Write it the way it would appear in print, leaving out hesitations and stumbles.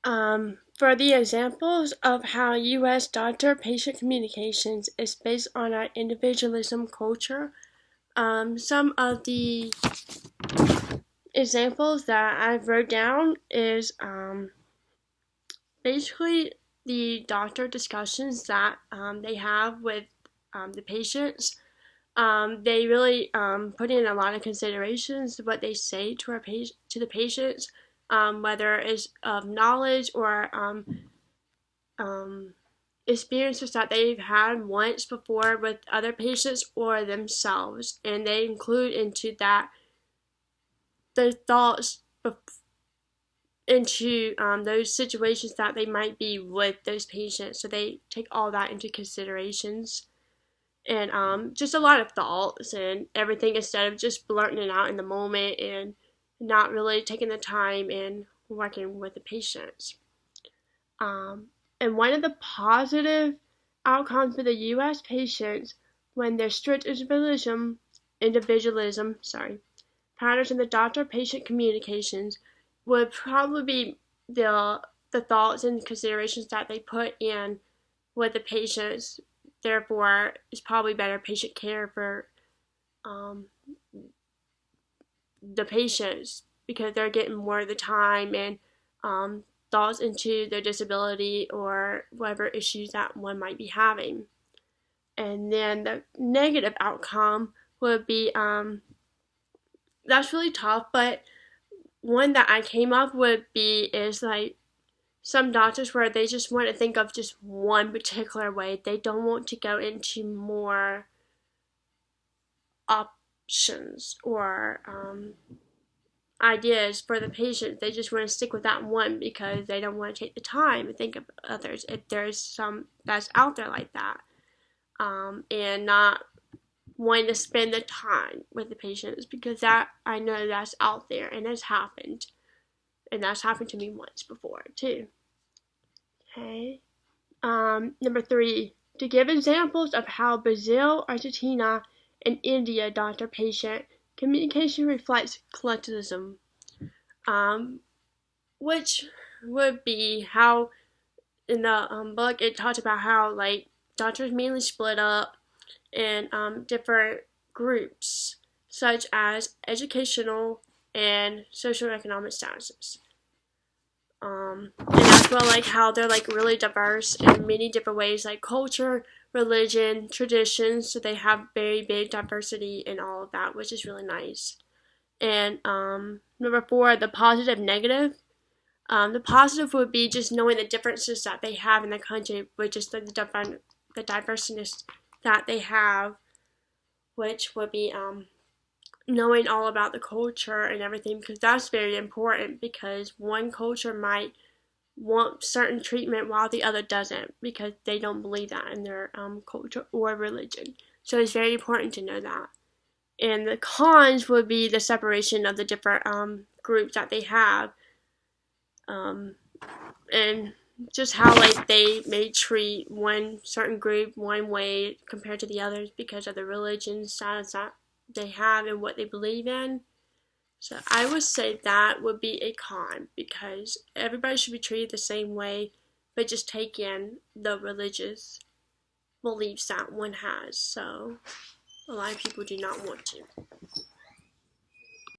For the examples of how U.S. doctor-patient communications is based on our individualism culture, some of the examples that I've wrote down is basically the doctor discussions that they have with the patients. They really put in a lot of considerations to what they say to to the patients, whether it's of knowledge or experiences that they've had once before with other patients or themselves, and they include into that the thoughts into those situations that they might be with those patients. So they take all that into considerations, and just a lot of thoughts and everything instead of just blurting it out in the moment and not really taking the time and working with the patients. And one of the positive outcomes for the U.S. patients when there's strict individualism, patterns in the doctor-patient communications would probably be the thoughts and considerations that they put in with the patients. Therefore, it's probably better patient care for the patients because they're getting more of the time and thoughts into their disability or whatever issues that one might be having. And then the negative outcome would be that's really tough, but one that I came up would be is like some doctors where they just want to think of just one particular way. They don't want to go into more options or ideas for the patient. They just want to stick with that one because they don't want to take the time to think of others if there's some that's out there like that, and not wanting to spend the time with the patients because that I know that's out there and has happened, and that's happened to me once before too. Okay. Number 3, to give examples of how Brazil, Argentina, and India doctor-patient communication reflects collectivism, which would be how in the book it talks about how like doctors mainly split up in different groups such as educational and socioeconomic statuses. And as well like how they're like really diverse in many different ways like culture, religion, traditions, so they have very big diversity in all of that, which is really nice. And number 4, the positive negative. The positive would be just knowing the differences that they have in the country, which is the diversity that they have, which would be knowing all about the culture and everything, because that's very important because one culture might want certain treatment while the other doesn't because they don't believe that in their culture or religion. So it's very important to know that. And the cons would be the separation of the different groups that they have, and just how like they may treat one certain group one way compared to the others because of the religion status that they have and what they believe in. So I would say that would be a con because everybody should be treated the same way, but just take in the religious beliefs that one has. So a lot of people do not want to.